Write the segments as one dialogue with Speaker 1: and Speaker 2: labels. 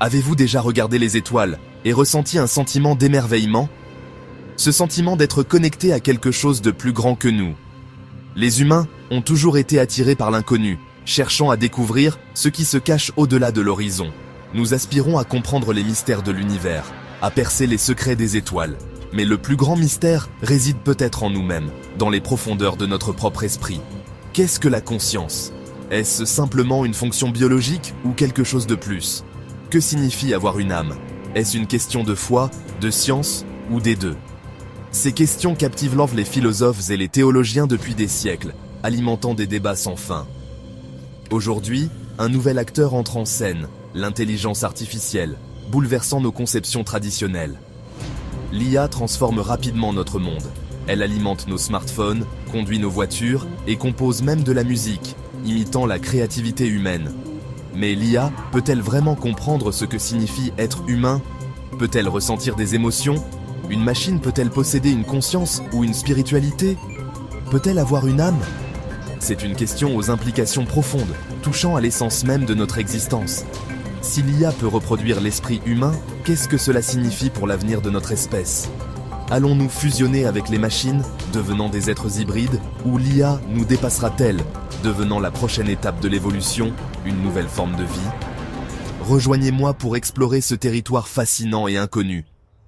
Speaker 1: Avez-vous déjà regardé les étoiles et ressenti un sentiment d'émerveillement? Ce sentiment d'être connecté à quelque chose de plus grand que nous. Les humains ont toujours été attirés par l'inconnu, cherchant à découvrir ce qui se cache au-delà de l'horizon. Nous aspirons à comprendre les mystères de l'univers, à percer les secrets des étoiles. Mais le plus grand mystère réside peut-être en nous-mêmes, dans les profondeurs de notre propre esprit. Qu'est-ce que la conscience? Est-ce simplement une fonction biologique ou quelque chose de plus? Que signifie avoir une âme? Est-ce une question de foi, de science ou des deux? Ces questions captivent les philosophes et les théologiens depuis des siècles, alimentant des débats sans fin. Aujourd'hui, un nouvel acteur entre en scène, l'intelligence artificielle, bouleversant nos conceptions traditionnelles. L'IA transforme rapidement notre monde. Elle alimente nos smartphones, conduit nos voitures et compose même de la musique, imitant la créativité humaine. Mais l'IA peut-elle vraiment comprendre ce que signifie être humain? Peut-elle ressentir des émotions? Une machine peut-elle posséder une conscience ou une spiritualité? Peut-elle avoir une âme? C'est une question aux implications profondes, touchant à l'essence même de notre existence. Si l'IA peut reproduire l'esprit humain, qu'est-ce que cela signifie pour l'avenir de notre espèce? Allons-nous fusionner avec les machines, devenant des êtres hybrides, ou l'IA nous dépassera-t-elle, devenant la prochaine étape de l'évolution, une nouvelle forme de vie? Rejoignez-moi pour explorer ce territoire fascinant et inconnu,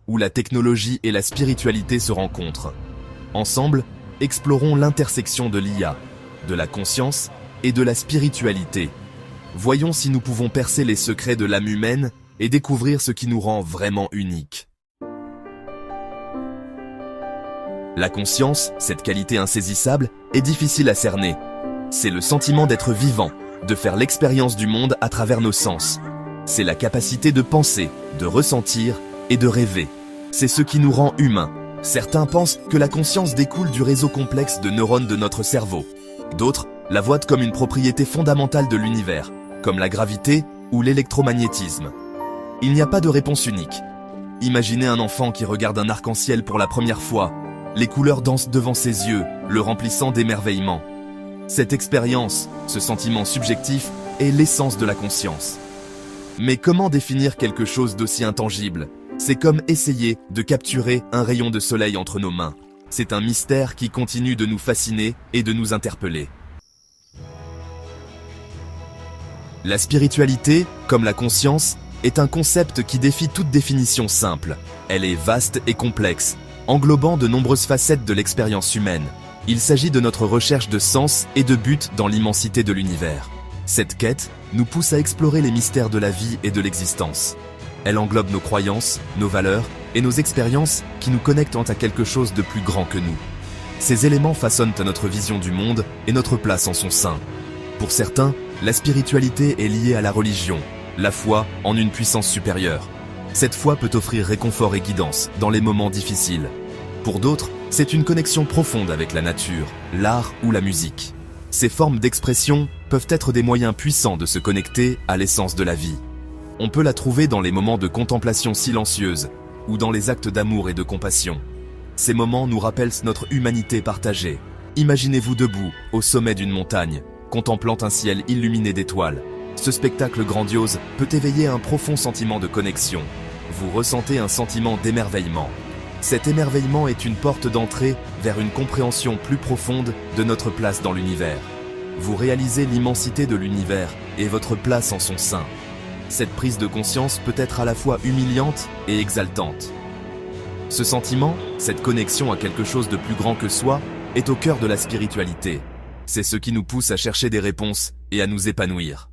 Speaker 1: où la technologie et la spiritualité se rencontrent. Ensemble, explorons l'intersection de l'IA, de la conscience et de la spiritualité. Voyons si nous pouvons percer les secrets de l'âme humaine et découvrir ce qui nous rend vraiment uniques. La conscience, cette qualité insaisissable, est difficile à cerner. C'est le sentiment d'être vivant, de faire l'expérience du monde à travers nos sens. C'est la capacité de penser, de ressentir et de rêver. C'est ce qui nous rend humains. Certains pensent que la conscience découle du réseau complexe de neurones de notre cerveau. D'autres la voient comme une propriété fondamentale de l'univers, comme la gravité ou l'électromagnétisme. Il n'y a pas de réponse unique. Imaginez un enfant qui regarde un arc-en-ciel pour la première fois. Les couleurs dansent devant ses yeux, le remplissant d'émerveillement. Cette expérience, ce sentiment subjectif, est l'essence de la conscience. Mais comment définir quelque chose d'aussi intangible? C'est comme essayer de capturer un rayon de soleil entre nos mains. C'est un mystère qui continue de nous fasciner et de nous interpeller. La spiritualité, comme la conscience, est un concept qui défie toute définition simple. Elle est vaste et complexe, englobant de nombreuses facettes de l'expérience humaine. Il s'agit de notre recherche de sens et de but dans l'immensité de l'univers. Cette quête nous pousse à explorer les mystères de la vie et de l'existence. Elle englobe nos croyances, nos valeurs et nos expériences qui nous connectent à quelque chose de plus grand que nous. Ces éléments façonnent notre vision du monde et notre place en son sein. Pour certains, la spiritualité est liée à la religion, la foi en une puissance supérieure. Cette foi peut offrir réconfort et guidance dans les moments difficiles. Pour d'autres, c'est une connexion profonde avec la nature, l'art ou la musique. Ces formes d'expression peuvent être des moyens puissants de se connecter à l'essence de la vie. On peut la trouver dans les moments de contemplation silencieuse ou dans les actes d'amour et de compassion. Ces moments nous rappellent notre humanité partagée. Imaginez-vous debout, au sommet d'une montagne, contemplant un ciel illuminé d'étoiles. Ce spectacle grandiose peut éveiller un profond sentiment de connexion. Vous ressentez un sentiment d'émerveillement. Cet émerveillement est une porte d'entrée vers une compréhension plus profonde de notre place dans l'univers. Vous réalisez l'immensité de l'univers et votre place en son sein. Cette prise de conscience peut être à la fois humiliante et exaltante. Ce sentiment, cette connexion à quelque chose de plus grand que soi, est au cœur de la spiritualité. C'est ce qui nous pousse à chercher des réponses et à nous épanouir.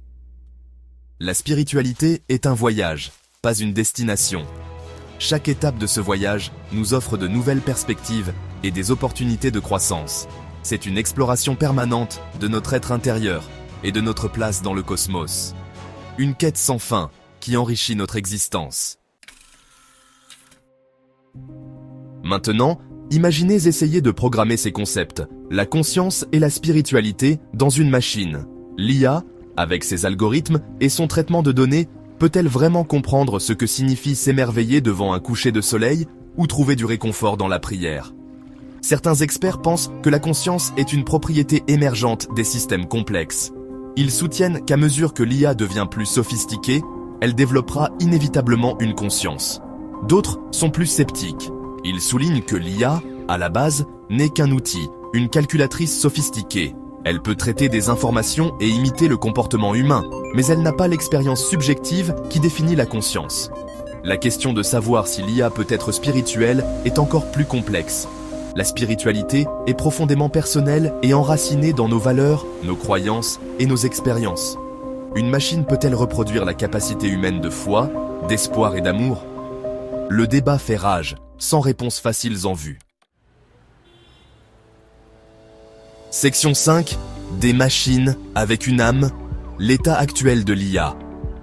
Speaker 1: La spiritualité est un voyage, pas une destination. Chaque étape de ce voyage nous offre de nouvelles perspectives et des opportunités de croissance. C'est une exploration permanente de notre être intérieur et de notre place dans le cosmos. Une quête sans fin qui enrichit notre existence. Maintenant, imaginez essayer de programmer ces concepts, la conscience et la spiritualité, dans une machine. L'IA, avec ses algorithmes et son traitement de données, peut-elle vraiment comprendre ce que signifie s'émerveiller devant un coucher de soleil ou trouver du réconfort dans la prière? Certains experts pensent que la conscience est une propriété émergente des systèmes complexes. Ils soutiennent qu'à mesure que l'IA devient plus sophistiquée, elle développera inévitablement une conscience. D'autres sont plus sceptiques. Ils soulignent que l'IA, à la base, n'est qu'un outil, une calculatrice sophistiquée. Elle peut traiter des informations et imiter le comportement humain, mais elle n'a pas l'expérience subjective qui définit la conscience. La question de savoir si l'IA peut être spirituelle est encore plus complexe. La spiritualité est profondément personnelle et enracinée dans nos valeurs, nos croyances et nos expériences. Une machine peut-elle reproduire la capacité humaine de foi, d'espoir et d'amour? Le débat fait rage, sans réponses faciles en vue. Section 5. Des machines avec une âme. L'état actuel de l'IA.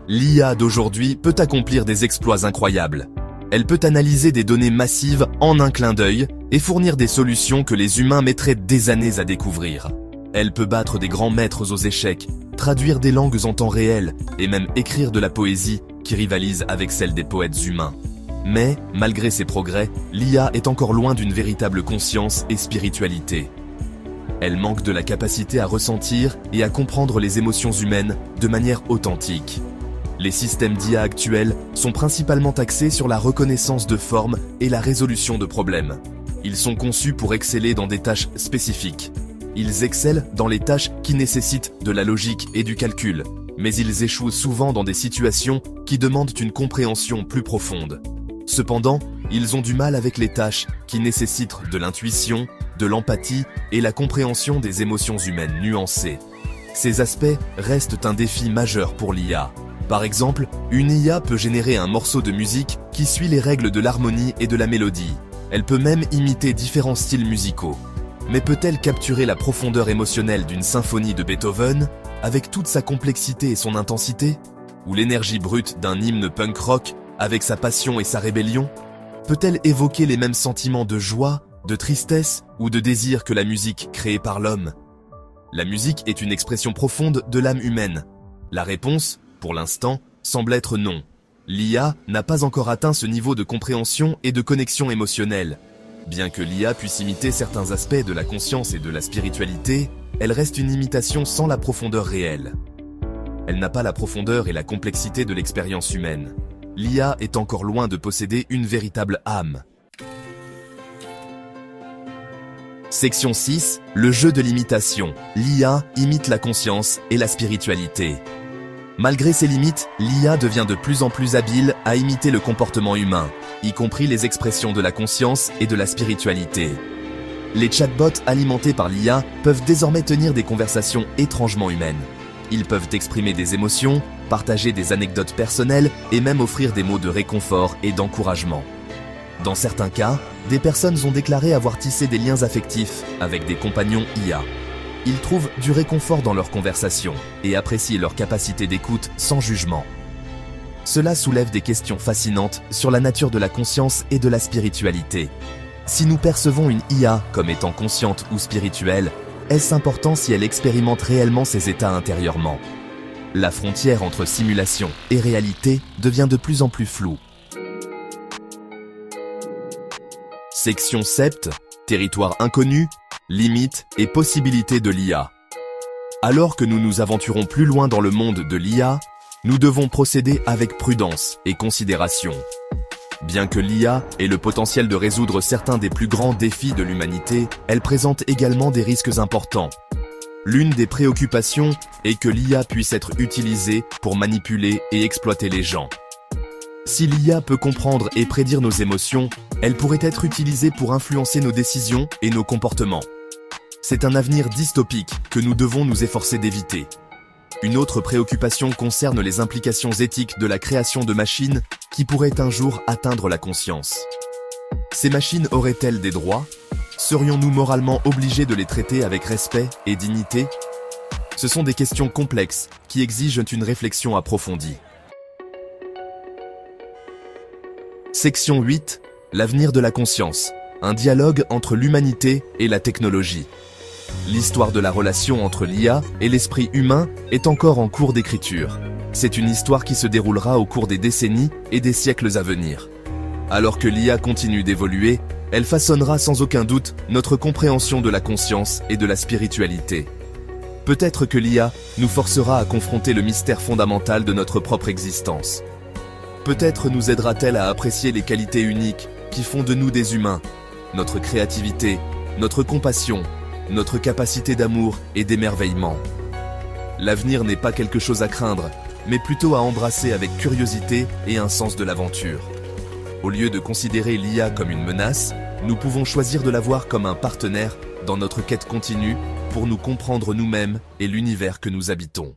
Speaker 1: L'IA d'aujourd'hui peut accomplir des exploits incroyables. Elle peut analyser des données massives en un clin d'œil et fournir des solutions que les humains mettraient des années à découvrir. Elle peut battre des grands maîtres aux échecs, traduire des langues en temps réel et même écrire de la poésie qui rivalise avec celle des poètes humains. Mais, malgré ces progrès, l'IA est encore loin d'une véritable conscience et spiritualité. Elle manque de la capacité à ressentir et à comprendre les émotions humaines de manière authentique. Les systèmes d'IA actuels sont principalement axés sur la reconnaissance de formes et la résolution de problèmes. Ils sont conçus pour exceller dans des tâches spécifiques. Ils excellent dans les tâches qui nécessitent de la logique et du calcul, mais ils échouent souvent dans des situations qui demandent une compréhension plus profonde. Cependant, ils ont du mal avec les tâches qui nécessitent de l'intuition, de l'empathie et la compréhension des émotions humaines nuancées. Ces aspects restent un défi majeur pour l'IA. Par exemple, une IA peut générer un morceau de musique qui suit les règles de l'harmonie et de la mélodie. Elle peut même imiter différents styles musicaux. Mais peut-elle capturer la profondeur émotionnelle d'une symphonie de Beethoven, avec toute sa complexité et son intensité? Ou l'énergie brute d'un hymne punk rock, avec sa passion et sa rébellion? Peut-elle évoquer les mêmes sentiments de joie, de tristesse ou de désir que la musique créée par l'homme? La musique est une expression profonde de l'âme humaine. La réponse, pour l'instant, semble être non. L'IA n'a pas encore atteint ce niveau de compréhension et de connexion émotionnelle. Bien que l'IA puisse imiter certains aspects de la conscience et de la spiritualité, elle reste une imitation sans la profondeur réelle. Elle n'a pas la profondeur et la complexité de l'expérience humaine. L'IA est encore loin de posséder une véritable âme. Section 6. Le jeu de l'imitation. L'IA imite la conscience et la spiritualité. Malgré ses limites, l'IA devient de plus en plus habile à imiter le comportement humain, y compris les expressions de la conscience et de la spiritualité. Les chatbots alimentés par l'IA peuvent désormais tenir des conversations étrangement humaines. Ils peuvent exprimer des émotions, partager des anecdotes personnelles et même offrir des mots de réconfort et d'encouragement. Dans certains cas, des personnes ont déclaré avoir tissé des liens affectifs avec des compagnons IA. Ils trouvent du réconfort dans leurs conversations et apprécient leur capacité d'écoute sans jugement. Cela soulève des questions fascinantes sur la nature de la conscience et de la spiritualité. Si nous percevons une IA comme étant consciente ou spirituelle, est-ce important si elle expérimente réellement ses états intérieurement? La frontière entre simulation et réalité devient de plus en plus floue. Section 7. Territoire inconnu, limites et possibilités de l'IA. Alors que nous nous aventurons plus loin dans le monde de l'IA, nous devons procéder avec prudence et considération. Bien que l'IA ait le potentiel de résoudre certains des plus grands défis de l'humanité, elle présente également des risques importants. L'une des préoccupations est que l'IA puisse être utilisée pour manipuler et exploiter les gens. Si l'IA peut comprendre et prédire nos émotions, elle pourrait être utilisée pour influencer nos décisions et nos comportements. C'est un avenir dystopique que nous devons nous efforcer d'éviter. Une autre préoccupation concerne les implications éthiques de la création de machines qui pourraient un jour atteindre la conscience. Ces machines auraient-elles des droits? Serions-nous moralement obligés de les traiter avec respect et dignité? Ce sont des questions complexes qui exigent une réflexion approfondie. Section 8. L'avenir de la conscience. Un dialogue entre l'humanité et la technologie. L'histoire de la relation entre l'IA et l'esprit humain est encore en cours d'écriture. C'est une histoire qui se déroulera au cours des décennies et des siècles à venir. Alors que l'IA continue d'évoluer, elle façonnera sans aucun doute notre compréhension de la conscience et de la spiritualité. Peut-être que l'IA nous forcera à confronter le mystère fondamental de notre propre existence. Peut-être nous aidera-t-elle à apprécier les qualités uniques qui font de nous des humains, notre créativité, notre compassion, notre capacité d'amour et d'émerveillement. L'avenir n'est pas quelque chose à craindre, mais plutôt à embrasser avec curiosité et un sens de l'aventure. Au lieu de considérer l'IA comme une menace, nous pouvons choisir de la voir comme un partenaire dans notre quête continue pour nous comprendre nous-mêmes et l'univers que nous habitons.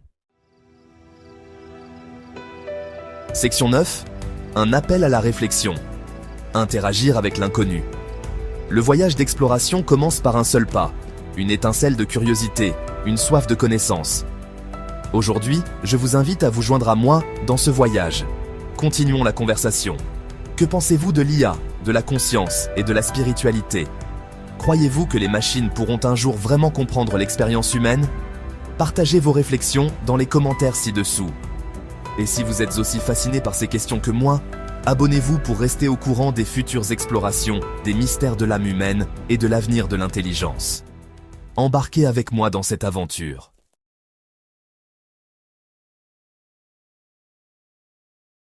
Speaker 1: Section 9. Un appel à la réflexion. Interagir avec l'inconnu. Le voyage d'exploration commence par un seul pas, une étincelle de curiosité, une soif de connaissance. Aujourd'hui, je vous invite à vous joindre à moi dans ce voyage. Continuons la conversation. Que pensez-vous de l'IA, de la conscience et de la spiritualité? Croyez-vous que les machines pourront un jour vraiment comprendre l'expérience humaine? Partagez vos réflexions dans les commentaires ci-dessous. Et si vous êtes aussi fasciné par ces questions que moi, abonnez-vous pour rester au courant des futures explorations, des mystères de l'âme humaine et de l'avenir de l'intelligence. Embarquez avec moi dans cette aventure.